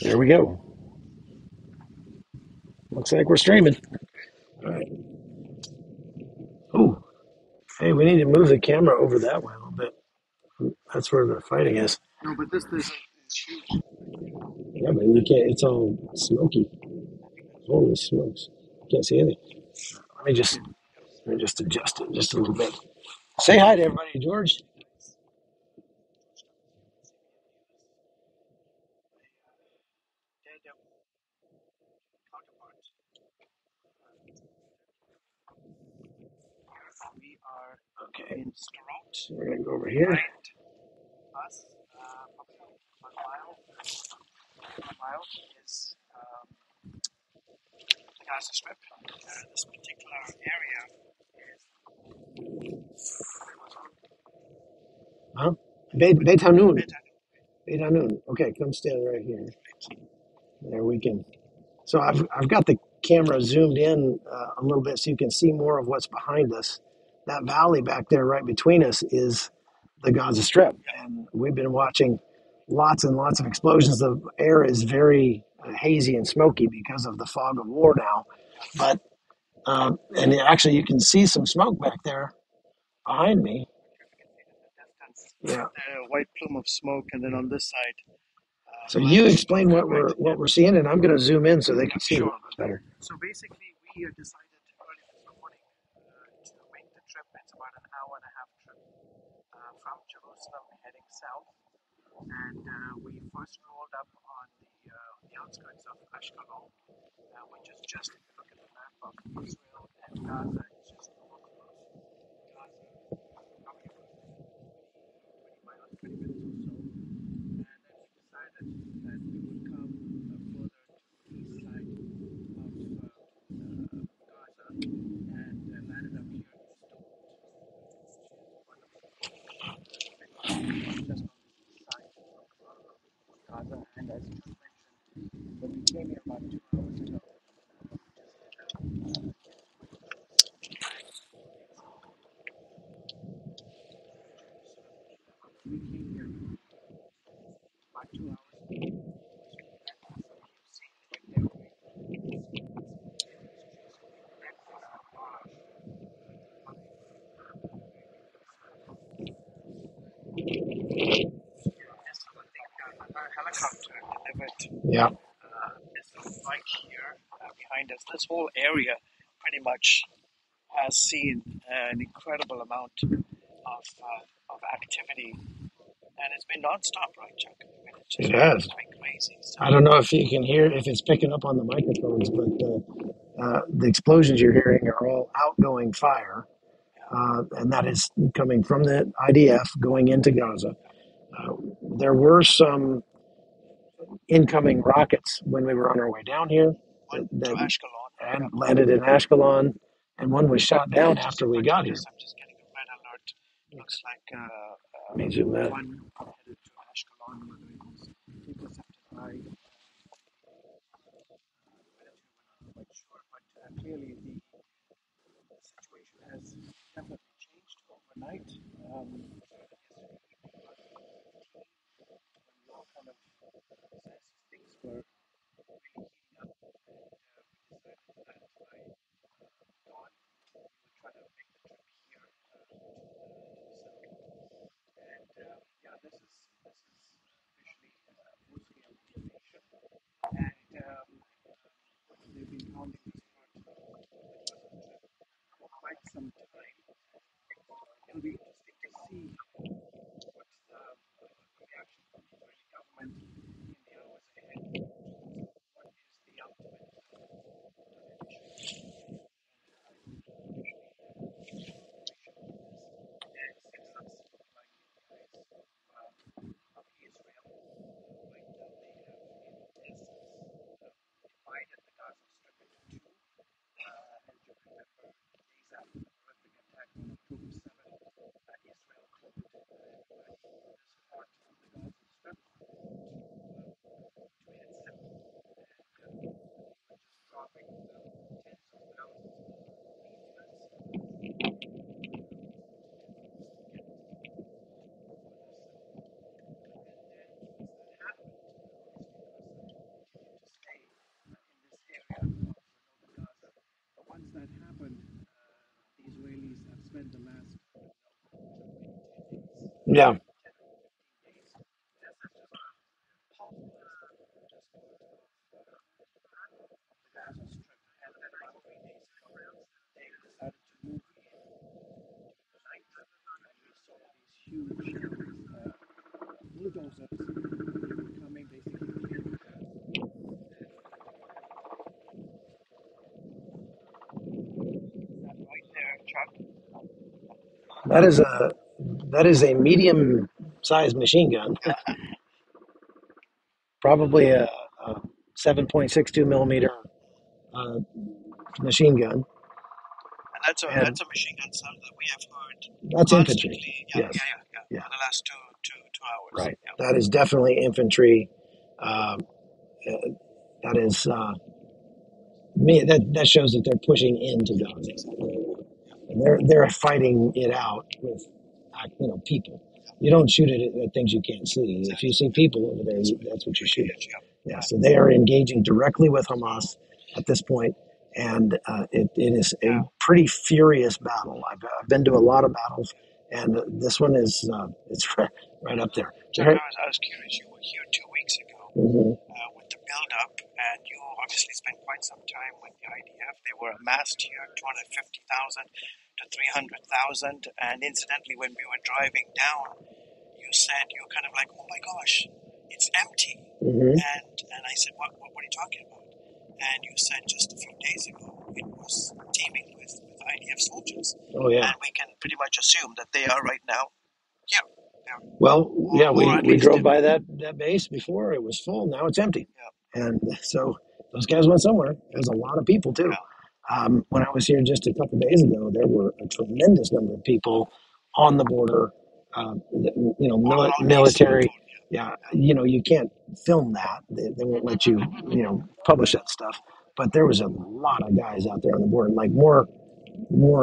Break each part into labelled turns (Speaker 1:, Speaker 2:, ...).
Speaker 1: There we go. Looks like we're streaming. All right. Oh, hey, we need to move the camera over that way a little bit. That's where the fighting is.
Speaker 2: No, but this is huge.
Speaker 1: Yeah, but you can't. It's all smoky. Holy smokes! Can't see anything. Let me just adjust it just a little bit. Say hi to everybody, George.
Speaker 2: We are
Speaker 1: Okay,
Speaker 2: in Storot,
Speaker 1: so we're gonna go over here.
Speaker 2: behind us, about a mile is the Gaza Strip. This particular area
Speaker 1: Huh? Beit Hanun.
Speaker 2: is
Speaker 1: Beit Hanun. Okay, come stand right here. There we can. So I've got the camera zoomed in a little bit so you can see more of what's behind us. That valley back there, right between us, is the Gaza Strip, and we've been watching lots and lots of explosions. The air is very hazy and smoky because of the fog of war now, but and actually you can see some smoke back there behind me.
Speaker 2: distance,
Speaker 1: Yeah.
Speaker 2: the white plume of smoke, and then on this side,
Speaker 1: So
Speaker 2: black
Speaker 1: you
Speaker 2: plume
Speaker 1: explain
Speaker 2: of red.
Speaker 1: what we're seeing, and I'm going to zoom in so they can see a
Speaker 2: Sure.
Speaker 1: little bit better.
Speaker 2: So basically, we decided early this morning to make the trip. It's about an hour and a half trip from Jerusalem heading south, and we first rolled up on the outskirts of Ashkelon, which is just, if you look at the map of Israel and Gaza, it's just north of Gaza, probably about 20 miles, 20 minutes or so. And then we decided that we would come further to the east side of Gaza and landed up here in Stone, just on the east side of Gaza. And as Chuck mentioned, when we came here about 2 hours ago, we came here about 2 hours ago. You see right there, a helicopter delivered
Speaker 1: Yeah.
Speaker 2: missile right here behind us. This whole area pretty much has seen an incredible amount of activity, and it's been nonstop, right, Chuck? I mean,
Speaker 1: It has.
Speaker 2: it's been crazy. So
Speaker 1: I don't know if you can hear if it's picking up on the microphones, but the explosions you're hearing are all outgoing fire, and that is coming from the IDF going into Gaza. Uh, there were some incoming rockets when we were on our way down here
Speaker 2: one to
Speaker 1: that
Speaker 2: Ashkelon.
Speaker 1: and landed in Ashkelon, and one was shot down after we got here.
Speaker 2: I'm just getting a red alert. Looks like
Speaker 1: Let me zoom that.
Speaker 2: one headed to Ashkelon, whether it was intercepted by military, we're not quite sure, but clearly the situation has definitely changed overnight. When we all kind of assessed things were really heating up, and we decided that by dawn we would try to make the trip here to the south. And yeah, this is officially full scale invasion, and they've been pounding this part of the Gaza Strip for quite some time. It'll be interesting to see
Speaker 1: Yeah.
Speaker 2: 10 to 15 days. Yes, that's just half just the Gaza Strip. And then like 3 days ago, they decided to move in during the night, and we saw these huge bulldozers coming, basically clearing the path. And is that right there, Chuck?
Speaker 1: That is a medium sized machine gun,
Speaker 2: Yeah.
Speaker 1: probably a 7.62 millimeter uh, machine gun,
Speaker 2: And
Speaker 1: and
Speaker 2: that's a machine gun sound that we have heard
Speaker 1: that's infantry.
Speaker 2: constantly. Yeah,
Speaker 1: Yes.
Speaker 2: yeah, yeah, yeah.
Speaker 1: Yeah.
Speaker 2: For the last two hours.
Speaker 1: Right.
Speaker 2: Yeah,
Speaker 1: That is definitely infantry. Uh, that is me. That shows that they're pushing into Gaza. And they're fighting it out with people. You don't shoot it at things you can't see. If you see people over there, that's what you shoot at. Yeah,
Speaker 2: right.
Speaker 1: so they are engaging directly with Hamas at this point, and it is a
Speaker 2: Yeah.
Speaker 1: pretty furious battle. I've been to a lot of battles, and this one is it's right up there.
Speaker 2: Chuck, I was curious. You were here 2 weeks ago
Speaker 1: Mhm.
Speaker 2: with the build-up, and you obviously spent quite some time with the IDF. They were amassed here, 250,000 to 300,000. And incidentally, when we were driving down, you said you were kind of like, "Oh my gosh, it's empty."
Speaker 1: Mhm.
Speaker 2: And I said, "What are you talking about?" And you said just a few days ago it was teeming with IDF soldiers.
Speaker 1: Oh yeah.
Speaker 2: And we can pretty much assume that they are right now here. Yeah.
Speaker 1: Well, yeah,
Speaker 2: Or at
Speaker 1: we
Speaker 2: least
Speaker 1: drove by that base before. It was full. Now it's empty.
Speaker 2: yeah,
Speaker 1: And so those guys went somewhere. There's a lot of people too.
Speaker 2: yeah.
Speaker 1: When I was here just a couple of days ago, there were a tremendous number of people on the border.
Speaker 2: All along the eastern
Speaker 1: Military.
Speaker 2: road.
Speaker 1: Yeah, you can't film that. They won't let you, publish that stuff. But there was a lot of guys out there on the border, like more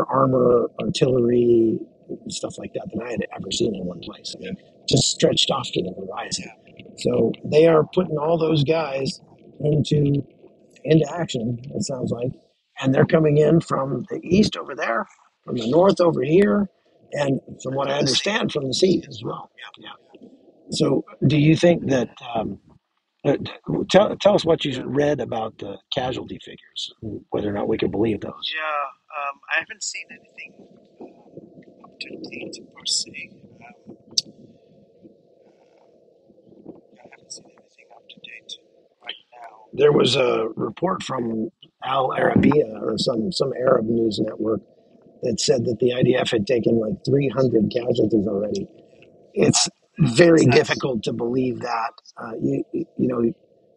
Speaker 1: armor, artillery, stuff like that than I had ever seen in one place. I mean, just stretched off to the horizon. So they are putting all those guys into action. It sounds like, and they're coming in from the east over there, from the north over here, and from what I understand, from the sea as well. Yeah. So, do you think that? Uh, tell us what you read about the casualty figures, whether or not we can believe those.
Speaker 2: Yeah, I haven't seen anything up to date per se. I haven't seen anything up to date right now.
Speaker 1: There was a report from Al Arabiya or some Arab news network that said that the IDF had taken like 300 casualties already. It's very difficult to believe that.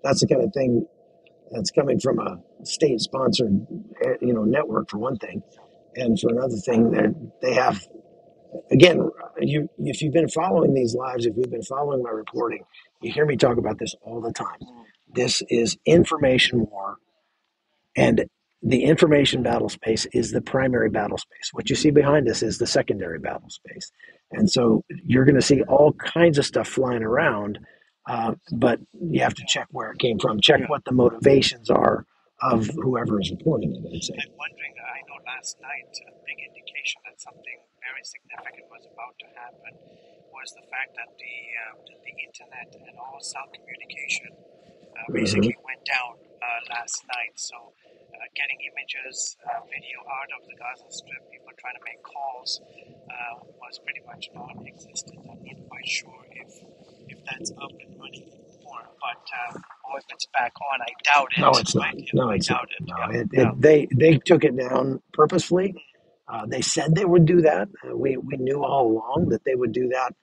Speaker 1: That's the kind of thing that's coming from a state-sponsored, network for one thing, and for another thing, they have again. If you've been following these lives, if you've been following my reporting, you hear me talk about this all the time. This is information war. And the information battle space is the primary battle space. What you see behind us is the secondary battle space. And so you're going to see all kinds of stuff flying around, but you have to check where it came from, check what the motivations are of whoever is reporting it, I'd say.
Speaker 2: I'm wondering, I know last night a big indication that something very significant was about to happen was the fact that the internet and all cell communication basically went down last night. So getting images, video out of the Gaza Strip, people trying to make calls was pretty much non-existent. I'm not quite sure if that's up and running anymore, but or if it's back on, I doubt it.
Speaker 1: No, it's not.
Speaker 2: Right?
Speaker 1: No,
Speaker 2: I
Speaker 1: it's
Speaker 2: doubt
Speaker 1: not.
Speaker 2: it.
Speaker 1: No, they took it down purposefully. They said they would do that. We knew all along that they would do that.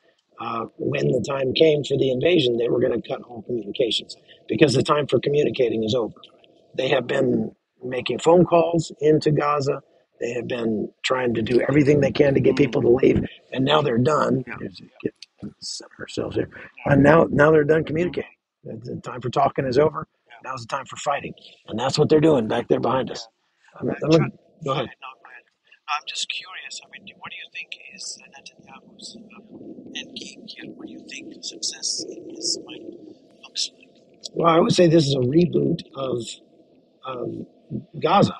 Speaker 1: When the time came for the invasion, they were going to cut all communications because the time for communicating is over. They have been making phone calls into Gaza. They have been trying to do everything they can to get people to leave, and now they're done. Get center ourselves here. And now they're done communicating. The time for talking is over. Now's the time for fighting, and that's what they're doing back there behind us.
Speaker 2: Chuck,
Speaker 1: Go ahead.
Speaker 2: no, go ahead. I'm just curious. I mean, what do you think is Netanyahu's end game here? What do you think success in his mind looks like?
Speaker 1: Well, I would say this is a reboot of Gaza.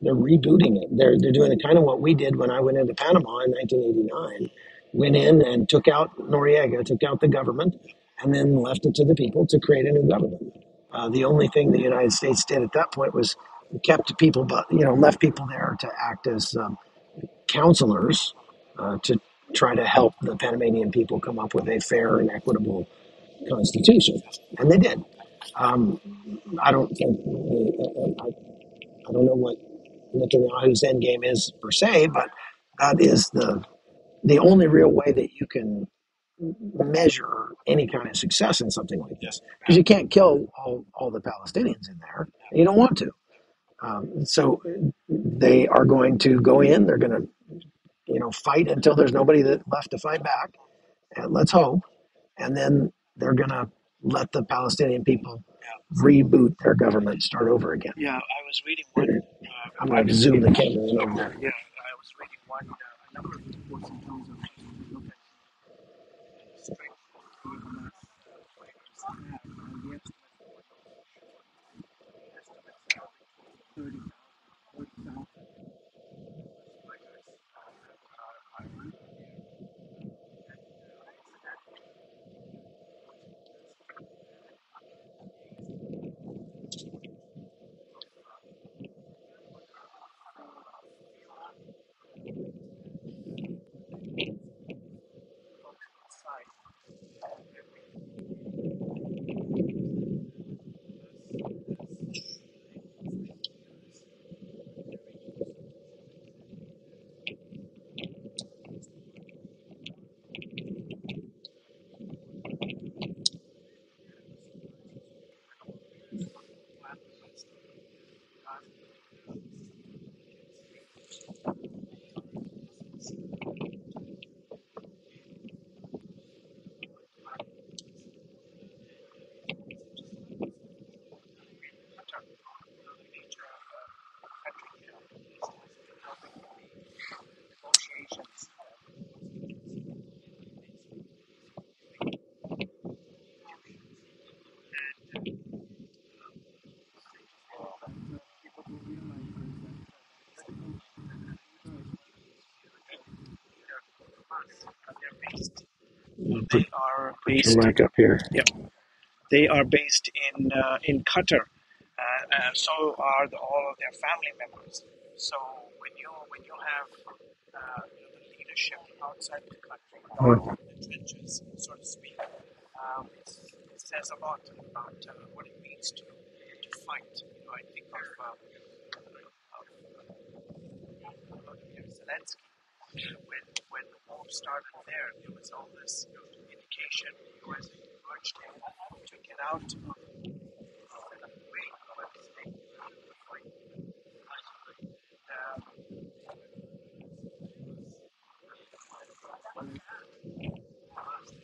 Speaker 1: They're rebooting it. They're doing it kind of what we did when I went into Panama in 1989. went in and took out Noriega, took out the government, and then left it to the people to create a new government. The only thing the United States did at that point was kept people, but left people there to act as counselors to try to help the Panamanian people come up with a fair and equitable constitution, and they did. Um, I don't think I don't know what Netanyahu's end game is per se, but that is the only real way that you can measure any kind of success in something like this, because you can't kill all the Palestinians in there. You don't want to. So they are going to go in. They're going to fight until there's nobody left to fight back. And let's hope. And then they're going to let the Palestinian people reboot their government, start over again.
Speaker 2: Yeah, I was reading one.
Speaker 1: I'm going to zoom the camera in over there.
Speaker 2: Yeah, I was reading one. A number of reports in terms of just when you look at the strength that the Hamas fighters have, and the estimates that were known for sure. The estimates are between 30,000 fighters are under there. And incidentally, folks outside every major country here is helping with the negotiations. People don't realize is that they're based. They are based.
Speaker 1: Mic up here.
Speaker 2: Yeah, they are based in Qatar. So are all of their family members. So when you have the leadership outside the country, guarding the trenches, so to speak, it says a lot about what it means to fight. I think of Zelensky. When the war started there was all this indication. The U.S. urged him to get out of the way, but stay in the fight.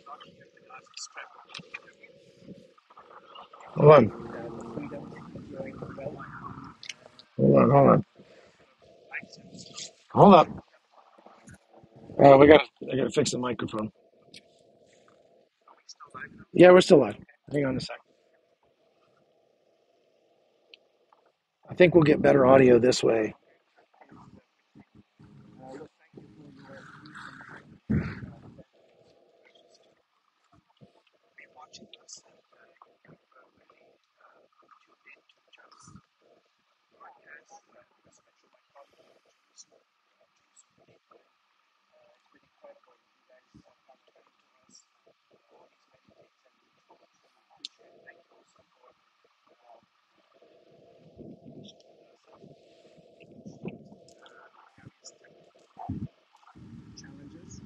Speaker 2: Not here in the Gaza Strip.
Speaker 1: Hold on.
Speaker 2: The freedom enjoying well
Speaker 1: Hold on.
Speaker 2: license.
Speaker 1: Hold up. I gotta fix the microphone.
Speaker 2: Are we still live now?
Speaker 1: Yeah, we're still live. Hang on a sec. I think we'll get better audio this way.
Speaker 2: Look, thank you for your be watching us and really tuned into just broadcast, especially my colleague Jews, people. It's been incredible. You guys have come to us all these many things, and we truly, truly appreciate it. Thank you also for various technical challenges.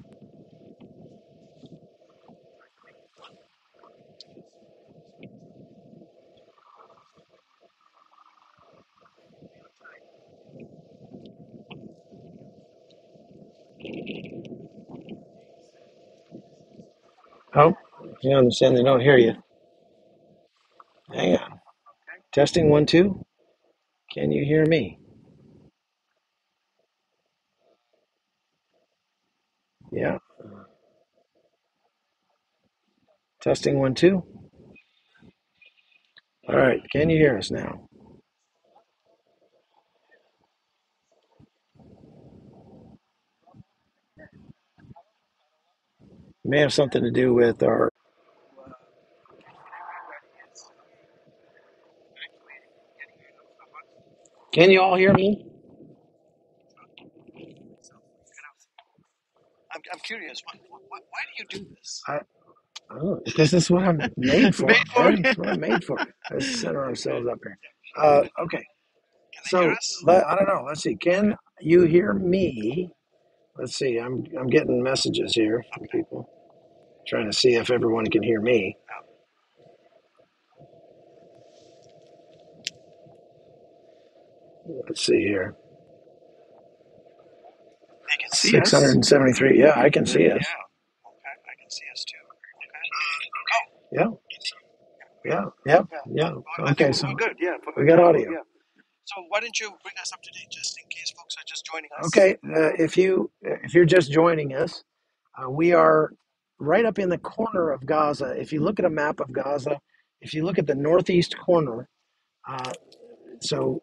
Speaker 1: Oh, you understand they don't hear you. Hang on.
Speaker 2: Okay.
Speaker 1: Testing 1, 2. Can you hear me? Yeah. Testing 1, 2. All right. Can you hear us now? may have something to do with our. Can you all hear me?
Speaker 2: I'm curious. Why do you do this?
Speaker 1: Oh, because this is what I'm made for,
Speaker 2: Made for
Speaker 1: man.
Speaker 2: it.
Speaker 1: It's what I'm made for. Let's center ourselves up here. Okay,
Speaker 2: Can they hear
Speaker 1: so
Speaker 2: us?
Speaker 1: I don't know. Let's see. Can you hear me? Let's see. I'm getting messages here from people trying to see if everyone can hear me. Let's see here.
Speaker 2: They can see us.
Speaker 1: 673. Yeah, I can see
Speaker 2: Yeah.
Speaker 1: us.
Speaker 2: Okay. I can see us too.
Speaker 1: Yeah, yeah, yeah,
Speaker 2: Okay.
Speaker 1: yeah.
Speaker 2: I
Speaker 1: Okay,
Speaker 2: think
Speaker 1: so
Speaker 2: we're good. Yeah.
Speaker 1: we got audio.
Speaker 2: Yeah. So why don't you bring us up to date, just in case folks are just joining us?
Speaker 1: Okay, if you're just joining us, we are right up in the corner of Gaza. If you look at a map of Gaza, if you look at the northeast corner, uh, so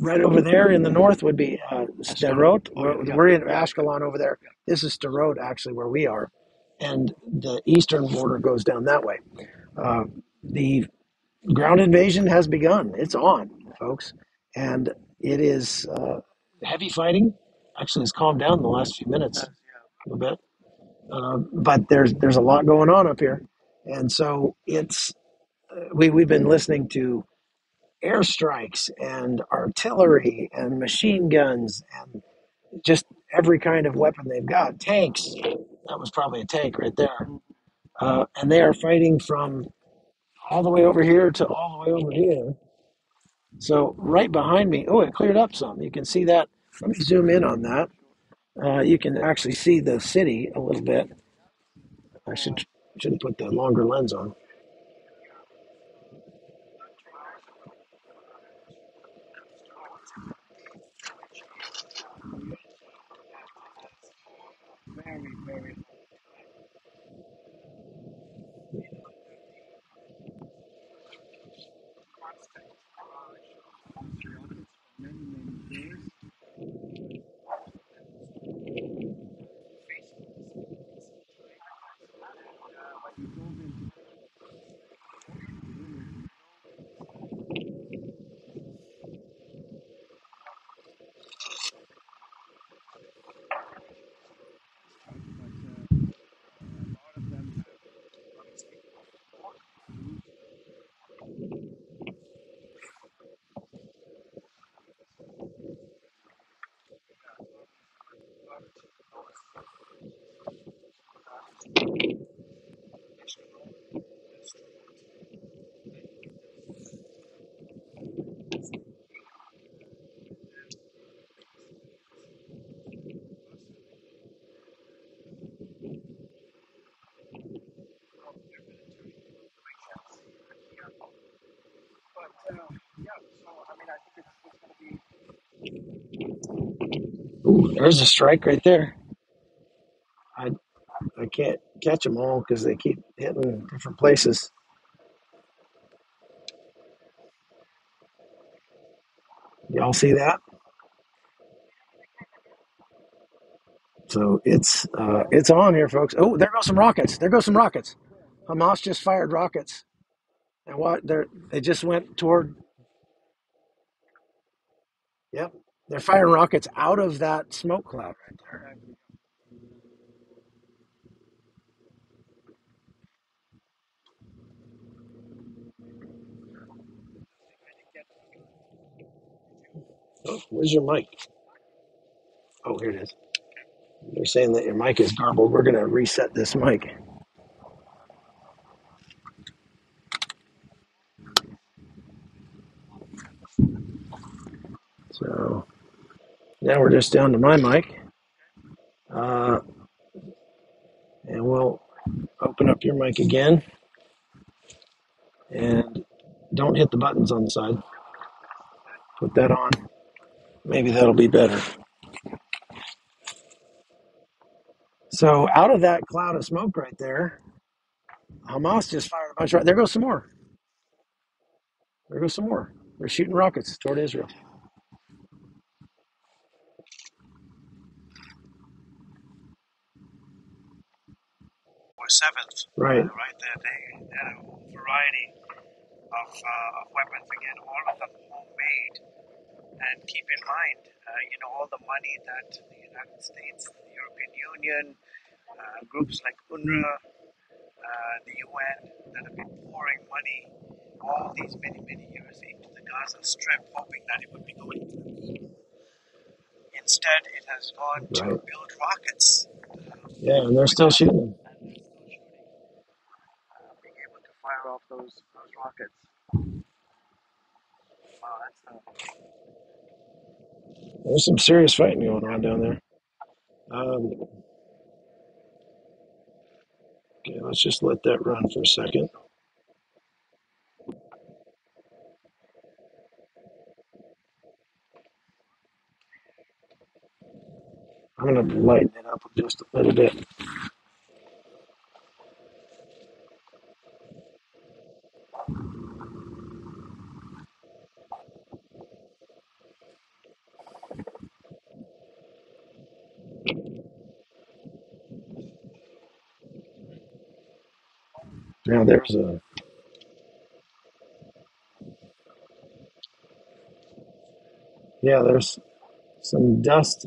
Speaker 1: right over there in the north would be Sderot. We're in Ashkelon over there. This is Sderot, actually, where we are, and the eastern border goes down that way. Uh, the ground invasion has begun. It's on, folks, and it is heavy fighting. Actually, it's calmed down in the last few minutes a little bit, but there's a lot going on up here, and so it's we've been listening to airstrikes and artillery and machine guns and just every kind of weapon they've got. Tanks. That was probably a tank right there, and they are fighting from all the way over here to all the way over here. So right behind me, oh, it cleared up some. You can see that. Let me zoom in on that. You can actually see the city a little bit. I should have put the longer lens on.
Speaker 2: Very, very constant barrage of rockets for many, many years.
Speaker 1: Ooh, there's a strike right there. I I can't catch them all because they keep hitting different places. Y'all see that? So it's on here, folks. Oh, there goes some rockets. There goes some rockets. Hamas just fired rockets, and what they just went toward. Yep, they're firing rockets out of that smoke cloud right there. Oh, where's your mic? Oh, here it is. They're saying that your mic is garbled. We're gonna reset this mic. So now we're just down to my mic, uh, and we'll open up your mic again. And don't hit the buttons on the side. Put that on. Maybe that'll be better. So out of that cloud of smoke right there, Hamas just fired a bunch of. There goes some more. There goes some more. They're shooting rockets toward Israel. Right.
Speaker 2: right? There are a variety of weapons, again, all of them homemade. And keep in mind, all the money that the United States, the European Union, groups like UNRWA, the UN, that have been pouring money all these many, many years into the Gaza Strip, hoping that it would be going to the people. Instead, it has gone to
Speaker 1: Right.
Speaker 2: build rockets.
Speaker 1: Yeah, and they're still shooting.
Speaker 2: Being able to fire off those rockets. Wow,
Speaker 1: There's some serious fighting going on down there. Okay, let's just let that run for a second. I'm going to lighten it up just a little bit. Now there's some dust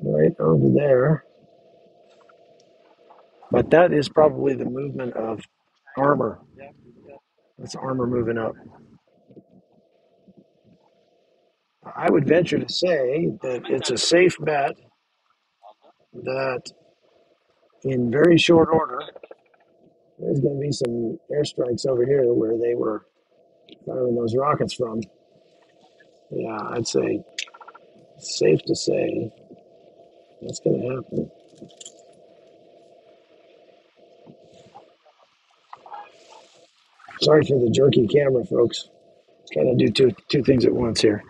Speaker 1: right over there, but that is probably the movement of armor. That's armor moving up. I would venture to say that it's a safe bet that in very short order, there's going to be some airstrikes over here where they were firing those rockets from. Yeah, I'd say it's safe to say that's going to happen. Sorry for the jerky camera, folks. Trying to do two things at once here.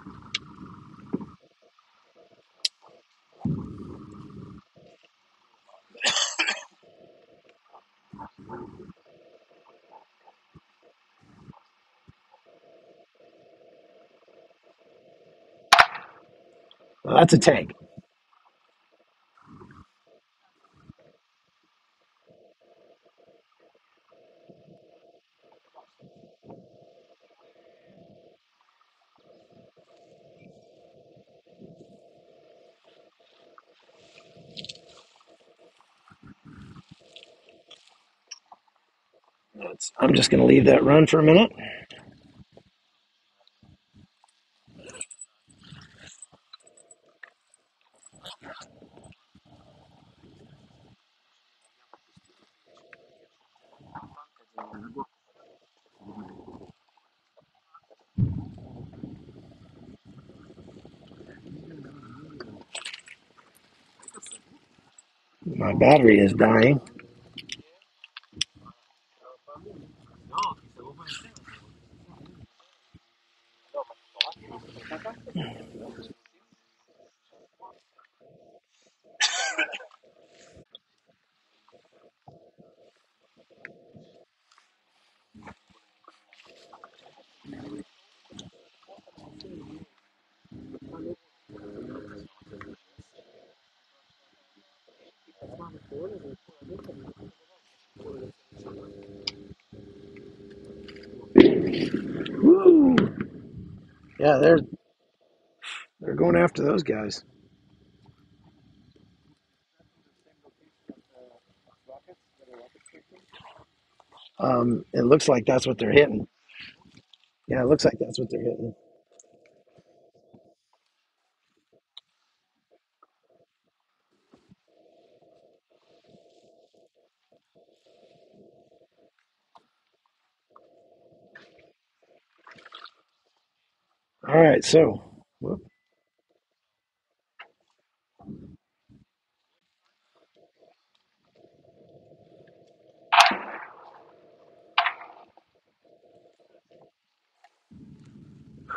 Speaker 1: Well, that's a tank. I'm just going to leave that run for a minute. My battery is dying. Woo! Yeah, they're going after those guys. It looks like that's what they're hitting. Yeah, it looks like that's what they're hitting. All right, so whoop.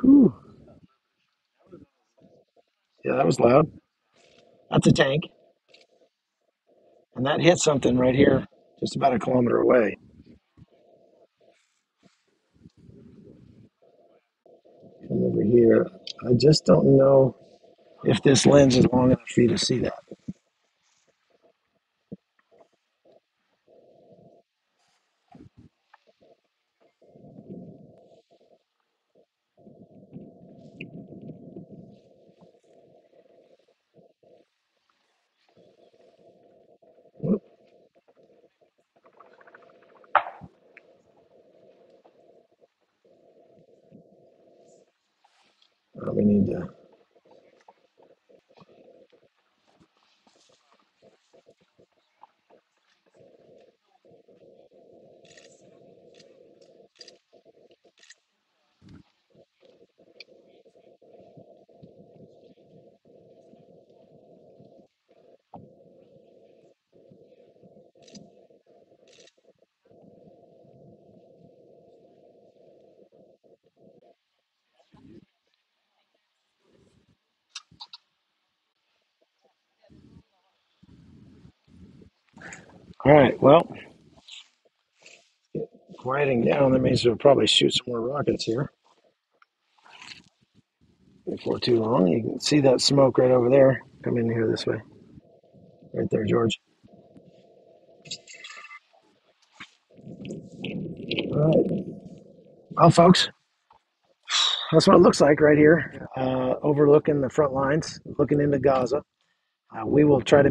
Speaker 1: Whew. Yeah, that was loud. That's a tank, and that hit something right here, just about a kilometer away. Come over here. I just don't know if this lens is long enough for you to see that. Probably need to. All right, well, quieting down. That means we'll probably shoot some more rockets here before too long. You can see that smoke right over there. Come in here this way. Right there, George. All right. Well, folks, that's what it looks like right here, overlooking the front lines, looking into Gaza. We will try to be